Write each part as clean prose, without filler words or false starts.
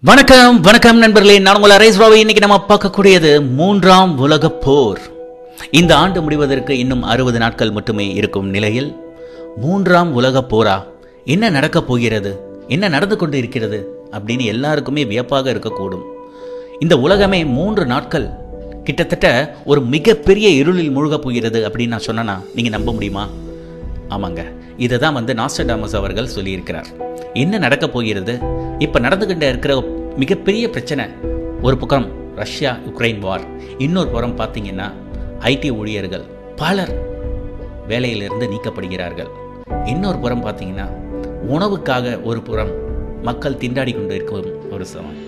வணக்கம் வணக்கம் நண்பர்களே, நான் உங்கள் அரேஸ் ராவை. இன்னைக்கு நம்ம பார்க்கக்கூடியது மூன்றாம் உலக போர். இந்த ஆண்டு முடிவதற்கு இன்னும் 60 நாட்கள் மட்டுமே இருக்கும் நிலையில் மூன்றாம் உலக போரா, என்ன நடக்கப் போகிறது, என்ன நடந்து கொண்டு இருக்கிறது அப்படின்னு எல்லாருக்குமே வியப்பாக இருக்கக்கூடும். இந்த உலகமே 3 நாட்கள் கிட்டத்தட்ட ஒரு மிகப்பெரிய இருளில் மூழ்கப் போகிறது அப்படின்னு நான் சொன்னேன்னா நீங்கள் நம்ப முடியுமா? ஆமாங்க, இதை தான் நாஸ்ட்ரடாமஸ் அவர்கள் சொல்லியிருக்கிறார். என்ன நடக்கப் போகிறது? இப்போ நடந்துகிட்ட இருக்கிற மிகப்பெரிய பிரச்சனை, ஒரு பக்கம் ரஷ்யா யுக்ரைன் வார், இன்னொரு புறம் பார்த்தீங்கன்னா ஐடி ஊழியர்கள் பலர் வேலையிலிருந்து நீக்கப்படுகிறார்கள். இன்னொரு புறம் பார்த்தீங்கன்னா உணவுக்காக ஒரு புறம் மக்கள் திண்டாடி கொண்டு இருக்கும் ஒரு சமயம்.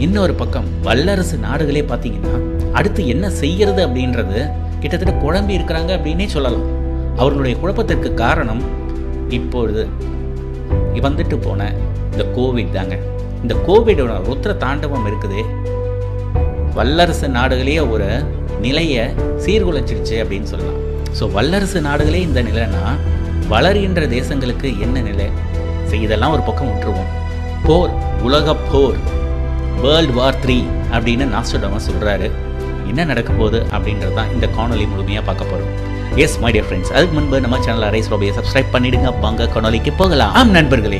இன்னொரு பக்கம் வல்லரசு நாடுகளே பார்த்தீங்கன்னா அடுத்து என்ன செய்கிறது அப்படின்றது கிட்டத்தட்ட குழம்பி இருக்கிறாங்க அப்படின்னே சொல்லலாம். அவர்களுடைய குழப்பத்திற்கு காரணம் இப்பொழுது வந்துட்டு போன இந்த கோவிட் தாங்க. இந்த கோவிடோட ருத்ர தாண்டவம் இருக்குதே, வல்லரசு நாடுகளே ஒரு நிலையை சீர்குலைச்சிடுச்சு அப்படின்னு சொல்லலாம். ஸோ வல்லரசு நாடுகளே இந்த நிலைனா வளர்கின்ற தேசங்களுக்கு என்ன நிலை? இதெல்லாம் ஒரு பக்கம் விட்டுருவோம். போர், உலக போர், வேர்ல்டு வார் 3 அப்படின்னு நாஸ்ட்ரடாமஸ் சொல்கிறாரு. என்ன நடக்க போகுது அப்படின்றது தான் இந்த காணொலி முழுமையாக பார்க்க போகிறோம். எஸ் மை டியர் ஃப்ரெண்ட்ஸ், அதுக்கு முன்பு நம்ம சேனல் அரேஸ் ராபியை சப்ஸ்கிரைப் பண்ணிடுங்க. வாங்க காணொலிக்கு போகலாம். ஆம் நண்பர்களே,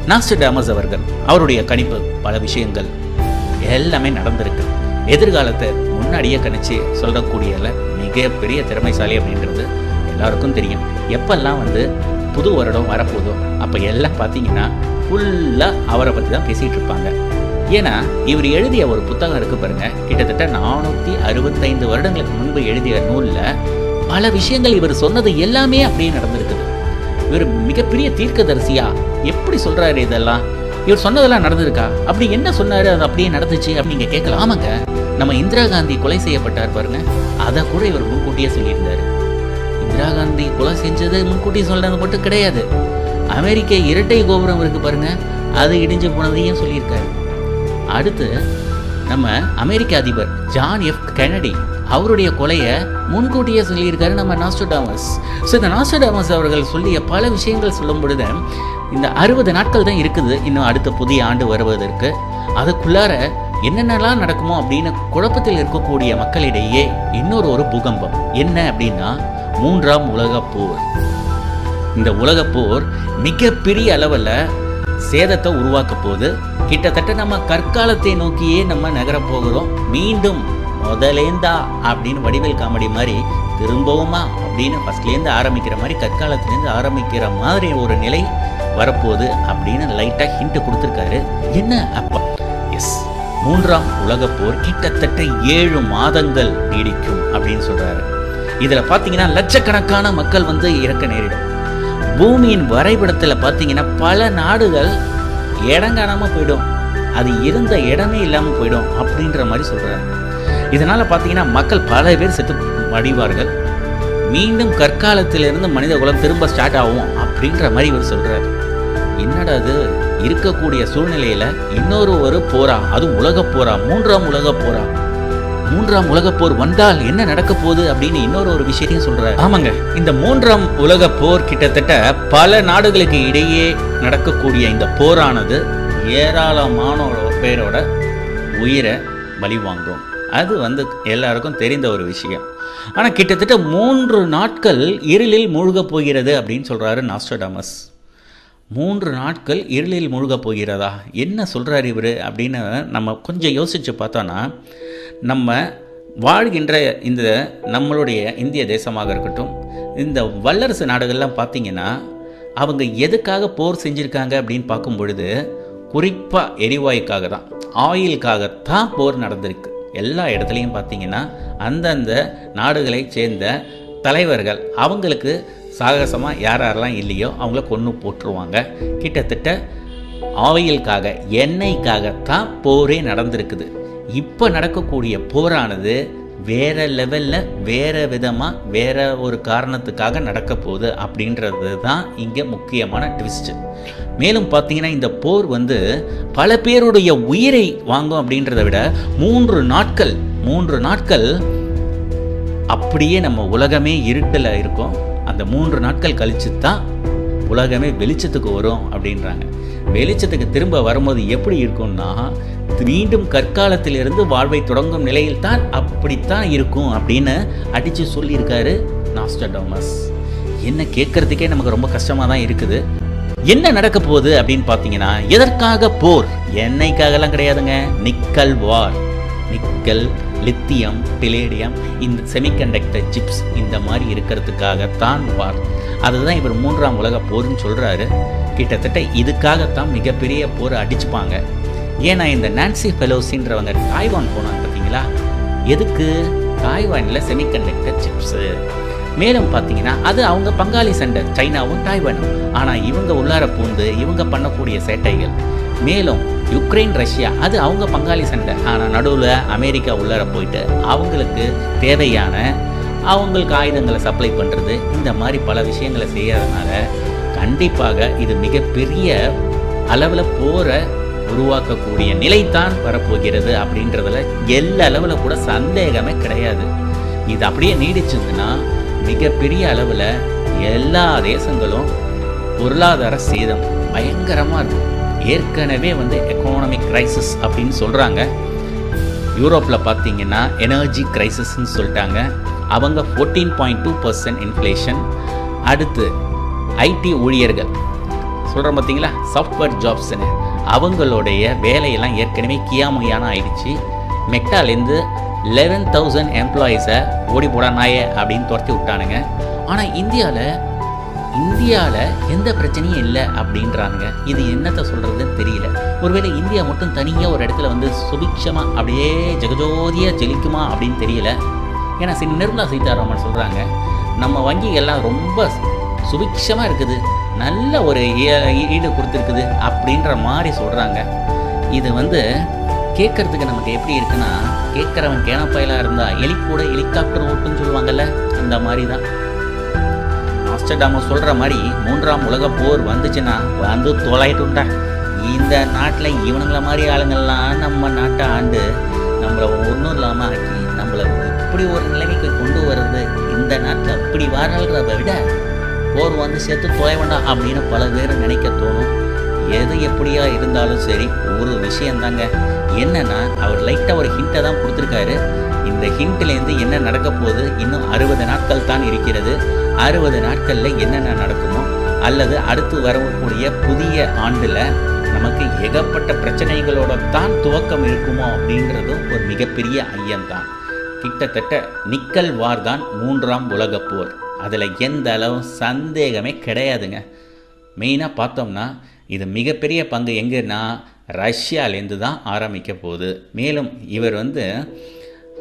நாஸ்ட்ரடாமஸ் அவர்கள் அவருடைய கணிப்பு பல விஷயங்கள் எல்லாமே நடந்திருக்கு. எதிர்காலத்தை முன்னாடியே கணிச்சு சொல்லக்கூடிய மிகப்பெரிய திறமைசாலி அப்படின்றது எல்லாருக்கும் தெரியும். எப்பெல்லாம் புது வருடம் வரப்போதோ அப்போ எல்லாம் பார்த்தீங்கன்னா ஃபுல்லாக அவரை பற்றி தான் பேசிகிட்டு இருப்பாங்க. ஏன்னா இவர் எழுதிய ஒரு புத்தகம் இருக்கு பாருங்க, கிட்டத்தட்ட 465 வருடங்களுக்கு முன்பு எழுதிய நூலில் பல விஷயங்கள் இவர் சொன்னது எல்லாமே அப்படியே நடந்திருக்குது. இவர் மிகப்பெரிய தீர்க்கதரிசியா எப்படி சொல்றாரு? இதெல்லாம் இவர் சொன்னதெல்லாம் நடந்திருக்கா? அப்படி என்ன சொன்னாரு அது அப்படியே நடந்துச்சு அப்படின்னு கேட்கலாம். ஆமாங்க, நம்ம இந்திரா காந்தி கொலை செய்யப்பட்டார் பாருங்க, அதை கூட இவர் முன்கூட்டியே சொல்லியிருந்தாரு. இந்திரா காந்தி கொலை செஞ்சது முன்கூட்டியே சொல்றது மட்டும் கிடையாது, அமெரிக்க இரட்டை கோபுரம் இருக்கு பாருங்க, அது இடிஞ்சு போனதையும் சொல்லியிருக்காரு. அடுத்து நம்ம அமெரிக்க அதிபர் ஜான் எஃப் கென்னடி அவருடைய கொலையை முன்கூட்டியே சொல்லியிருக்காரு நம்ம நாஸ்ட்ரடாமஸ். ஸோ இந்த நாஸ்ட்ரடாமஸ் அவர்கள் சொல்லிய பல விஷயங்கள் சொல்லும் பொழுது இந்த 60 நாட்கள் தான் இருக்குது இன்னும் அடுத்த புதிய ஆண்டு வருவதற்கு. அதுக்குள்ளார என்னென்னலாம் நடக்குமோ அப்படின்னு குழப்பத்தில் இருக்கக்கூடிய மக்களிடையே இன்னொரு பூகம்பம் என்ன அப்படின்னா மூன்றாம் உலக போர். இந்த உலக போர் மிகப்பெரிய அளவில் சேதத்தை உருவாக்க போது. கிட்டத்தட்ட நம்ம கற்காலத்தை நோக்கியே நம்ம நகரப் போகிறோம். மீண்டும் முதலேந்தா அப்படின்னு வடிவேல் காமெடி மாதிரி திரும்பவுமா அப்படின்னு ஃபர்ஸ்ட்லேருந்து ஆரம்பிக்கிற மாதிரி, கற்காலத்திலேருந்து ஆரம்பிக்கிற மாதிரி ஒரு நிலை வரப்போகுது அப்படின்னு லைட்டாக ஹிண்ட் கொடுத்துருக்காரு. என்ன அப்பா? எஸ், மூன்றாம் உலக போர் கிட்டத்தட்ட 7 மாதங்கள் நீடிக்கும் அப்படின்னு சொல்கிறாரு. இதில் பார்த்தீங்கன்னா லட்சக்கணக்கான மக்கள் இறக்க நேரிடும். பூமியின் வரைபடத்தில் பார்த்தீங்கன்னா பல நாடுகள் இடங்காணாமல் போயிடும், அது இருந்த இடமே இல்லாமல் போயிடும் அப்படின்ற மாதிரி சொல்கிறாரு. இதனால் பார்த்தீங்கன்னா மக்கள் பல பேர் செத்து மடிவார்கள். மீண்டும் கற்காலத்திலிருந்து மனித குலம் திரும்ப ஸ்டார்ட் ஆகும் அப்படின்ற மாதிரி இவர் சொல்கிறார். என்னடா அது இருக்கக்கூடிய சூழ்நிலையில் இன்னொரு போரா, அதுவும் உலக போரா, மூன்றாம் உலக போரா, மூன்றாம் உலக போர் வந்தால் என்ன நடக்க போகுது அப்படின்னு இன்னொரு விஷயத்தையும் சொல்றாரு. ஆமாங்க, இந்த மூன்றாம் உலக போர் கிட்டத்தட்ட பல நாடுகளுக்கு இடையே நடக்கக்கூடிய இந்த போரானது ஏராளமான பேரோட உயிரை பலி வாங்கும். அது எல்லாருக்கும் தெரிந்த ஒரு விஷயம். ஆனால் கிட்டத்தட்ட 3 நாட்கள் இருளில் மூழ்கப் போகிறது அப்படின்னு சொல்றாரு நாஸ்ட்ரடாமஸ். 3 நாட்கள் இருளில் மூழ்கப் போகிறதா? என்ன சொல்றாரு இவர் அப்படின்னு நம்ம கொஞ்சம் யோசிச்சு பார்த்தோன்னா, நம்ம வாழ்கின்ற இந்த நம்மளுடைய இந்திய தேசமாக இருக்கட்டும், இந்த வல்லரசு நாடுகள்லாம் பார்த்திங்கன்னா அவங்க எதுக்காக போர் செஞ்சுருக்காங்க அப்படின்னு பார்க்கும் பொழுது குறிப்பாக எரிவாயுக்காக தான், ஆயிலுக்காகத்தான் போர் நடந்திருக்கு. எல்லா இடத்துலையும் பார்த்திங்கன்னா அந்தந்த நாடுகளை சேர்ந்த தலைவர்கள் அவங்களுக்கு சாகசமாக யாரெல்லாம் இல்லையோ அவங்கள கொன்று போட்டுருவாங்க. கிட்டத்தட்ட ஆயிலுக்காக, எண்ணெய்க்காகத்தான் போரே நடந்திருக்குது. இப்போ நடக்கக்கூடிய போரானது வேறு லெவலில், வேறு விதமாக, வேறு ஒரு காரணத்துக்காக நடக்க போகுது அப்படின்றது தான் இங்கே முக்கியமான ட்விஸ்ட்டு. மேலும் பார்த்தீங்கன்னா இந்த போர் பல பேருடைய உயிரை வாங்கும் அப்படின்றத விட 3 நாட்கள் அப்படியே நம்ம உலகமே இருட்டில் இருக்கும். அந்த 3 நாட்கள் கழிச்சு தான் உலகமே வெளிச்சத்துக்கு வரும் அப்படின்றாங்க. வெளிச்சத்துக்கு திரும்ப வரும்போது எப்படி இருக்கும்னா மீண்டும் கற்காலத்திலிருந்து வாழ்வை தொடங்கும் நிலையில் தான் அப்படித்தான் இருக்கும் அப்படின்னு அடித்து சொல்லியிருக்காரு நாஸ்ட்ராடமஸ். என்ன கேட்கறதுக்கே நமக்கு ரொம்ப கஷ்டமாக தான் இருக்குது. என்ன நடக்க போகுது அப்படின்னு பார்த்தீங்கன்னா, எதற்காக போர்? எண்ணெய்க்காகலாம் கிடையாதுங்க. நிக்கல் வார். நிக்கல், லித்தியம், பிளேடியம், இந்த செமிகண்டக்டர் சிப்ஸ் இந்த மாதிரி இருக்கிறதுக்காகத்தான் வார். அதுதான் இவர் 3ஆம் உலக போர்னு சொல்கிறாரு. கிட்டத்தட்ட இதுக்காகத்தான் மிகப்பெரிய போர் அடிச்சுப்பாங்க. ஏன்னா இந்த நான்சி பெலோசின்றவங்க தாய்வான் போனாங்க பார்த்தீங்களா? எதுக்கு? தாய்வானில் செமிகண்டக்டர் சிப்ஸு. மேலும் பார்த்தீங்கன்னா அது அவங்க பங்காளி சண்டை, சைனாவும் தாய்வானும். ஆனால் இவங்க உள்ளார பூந்து இவங்க பண்ணக்கூடிய சேட்டைகள். மேலும் யுக்ரைன், ரஷ்யா அது அவங்க பங்காளி சண்டை. ஆனால் நடுவில் அமெரிக்கா உள்ளார போயிட்டு அவங்களுக்கு தேவையான அவங்களுக்கு ஆயுதங்களை சப்ளை பண்ணுறது, இந்த மாதிரி பல விஷயங்களை செய்யறதுனால கண்டிப்பாக இது மிகப்பெரிய அளவில் போரை உருவாக்கக்கூடிய நிலைத்தான் வரப்போகிறது அப்படின்றதுல எல்லா அளவில் கூட சந்தேகமே கிடையாது. இது அப்படியே நீடிச்சதுன்னா மிகப்பெரிய அளவில் எல்லா தேசங்களும் பொருளாதார சேதம் பயங்கரமாக இருக்கும். ஏற்கனவே எக்கனாமிக் கிரைசிஸ் அப்படின்னு சொல்கிறாங்க. யூரோப்பில் பார்த்தீங்கன்னா எனர்ஜி கிரைசிஸ்ன்னு சொல்லிட்டாங்க. அவங்க 14.2% இன்ஃப்ளேஷன். அடுத்து ஐடி ஊழியர்கள் சொல்கிறோம் பார்த்தீங்களா, சாஃப்ட்வேர் ஜாப்ஸ்ன்னு, அவங்களுடைய வேலையெல்லாம் ஏற்கனவே கியாமுயான ஆயிடுச்சு. மெக்டாலேருந்து 11,000 எம்ப்ளாயீஸை ஓடி போடா நாயே அப்படின்னு துரத்தி விட்டானுங்க. ஆனால் இந்தியாவில் எந்த பிரச்சனையும் இல்லை அப்படின்றாங்க. இது என்னத்தை சொல்கிறதுன்னு தெரியல. ஒருவேளை இந்தியா மட்டும் தனியாக ஒரு இடத்துல சுபிக்ஷமாக அப்படியே ஜெகஜோதியாக ஜெலிக்குமா அப்படின்னு தெரியல. ஏன்னா நிர்மலா சீதாராமன் சொல்கிறாங்க, நம்ம வங்கிகள்லாம் ரொம்ப சுபிக்ஷமாக இருக்குது, நல்ல ஒரு ஈடு கொடுத்துருக்குது அப்படின்ற மாதிரி சொல்கிறாங்க. இது கேட்கறதுக்கு நமக்கு எப்படி இருக்குன்னா, கேட்குறவன் கேனப்பயிலாக இருந்தால் எலி கூட ஹெலிகாப்டர் ஓட்டுன்னு சொல்லுவாங்கல்ல, அந்த மாதிரி தான். நாஸ்ட்ராடமஸ் சொல்கிற மாதிரி 3ஆம் உலக போர் வந்துச்சுன்னா தொலைட்டுண்டா. இந்த நாட்டில் இவனுங்களை மாதிரி ஆளுங்கள்லாம் நம்ம நாட்டை ஆண்டு நம்மளை ஒன்றும் இல்லாமல் ஆக்கி நம்மளை இப்படி ஒரு நிலைமைக்கு கொண்டு வர்றது, இந்த நாட்டில் அப்படி வாராள்கிறத விட போர் சேர்த்து தொலை வேண்டாம் அப்படின்னு பல பேர் நினைக்க தோணும். எது எப்படியா இருந்தாலும் சரி, ஒரு விஷயந்தாங்க என்னன்னா, அவர் லைட்டாக ஒரு ஹிண்ட்டை தான் கொடுத்துருக்காரு. இந்த ஹிண்ட்லேருந்து என்ன நடக்க போகுது, இன்னும் 60 நாட்கள் தான் இருக்கிறது. 60 நாட்களில் என்னென்ன நடக்குமோ, அல்லது அடுத்து வரக்கூடிய புதிய ஆண்டில் நமக்கு ஏகப்பட்ட பிரச்சனைகளோட தான் துவக்கம் இருக்குமோ அப்படின்றதும் ஒரு மிகப்பெரிய ஐயம்தான். கிட்டத்தட்ட நிக்கல் வார் தான் 3ஆம் உலக போர். அதில் எந்த அளவு சந்தேகமே கிடையாதுங்க. மெயினாக பார்த்தோம்னா இது மிகப்பெரிய பங்கு எங்கன்னா ரஷ்யாலேருந்து தான் ஆரம்பிக்க போகுது. மேலும் இவர்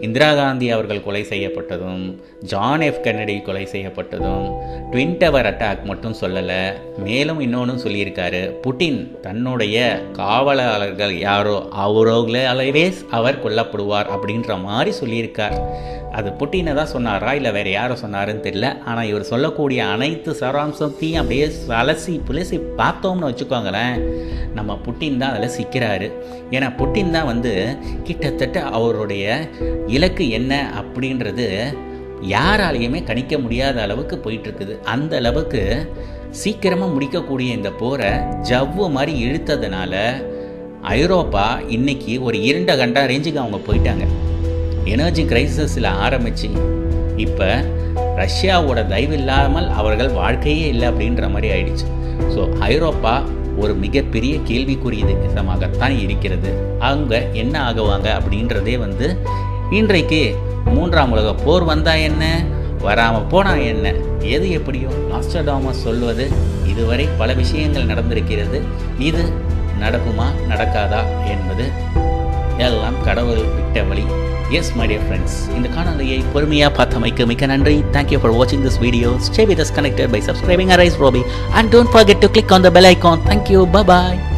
இந்திரா காந்தி அவர்கள் கொலை செய்யப்பட்டதும், ஜான் எஃப் கென்னடி கொலை செய்யப்பட்டதும், ட்வின் டவர் அட்டாக் மட்டும் சொல்லலை, மேலும் இன்னொன்று சொல்லியிருக்காரு, புட்டின் தன்னுடைய காவலாளர்கள் யாரோ அவர்களாலவே அவர் கொல்லப்படுவார் அப்படின்ற மாதிரி சொல்லியிருக்கார். அது புட்டினை தான் சொன்னாரா இல்லை வேறு யாரை சொன்னாருன்னு தெரியல. ஆனால் இவர் சொல்லக்கூடிய அனைத்து சாராம்சத்தையும் அப்படியே அலசி புலசி பார்த்தோம்னு வச்சுக்கோங்களேன், நம்ம புட்டின் தான் அதில் சிக்கிறாரு. ஏன்னா புட்டின் தான் கிட்டத்தட்ட அவருடைய இலக்கு என்ன அப்படின்றது யாராலையுமே கணிக்க முடியாத அளவுக்கு போயிட்டுருக்குது. அந்த அளவுக்கு சீக்கிரமாக முடிக்கக்கூடிய இந்த போரை ஜவ்வு மாதிரி இழுத்ததுனால ஐரோப்பா இன்னைக்கு ஒரு 2 கண்டா ரேஞ்சுக்கு அவங்க போயிட்டாங்க. எனர்ஜி கிரைசிஸில் ஆரம்பித்து இப்போ ரஷ்யாவோட தயவு இல்லாமல் அவர்கள் வாழ்க்கையே இல்லை அப்படின்ற மாதிரி ஆயிடுச்சு. ஸோ ஐரோப்பா ஒரு மிகப்பெரிய கேள்விக்குரிய தேசமாகத்தான் இருக்கிறது. அவங்க என்ன ஆகுவாங்க அப்படின்றதே இன்றைக்கு 3ஆம் உலக போர் வந்தால் என்ன, வராமல் போனால் என்ன, எது எப்படியோ நாஸ்ட்ராடமஸ் சொல்வது இதுவரை பல விஷயங்கள் நடந்திருக்கிறது. இது நடக்குமா நடக்காதா என்பது எல்லாம் கடவுள் விட்ட வழி. எஸ் மை டியர் ஃப்ரெண்ட்ஸ், இந்த காணொலியை பொறுமையாக பார்த்தமைக்கு மிக்க நன்றி. Thank you for watching this video. Stay with us connected by subscribing Arise Robbie and don't forget to click on the bell icon. Thank you. Bye bye.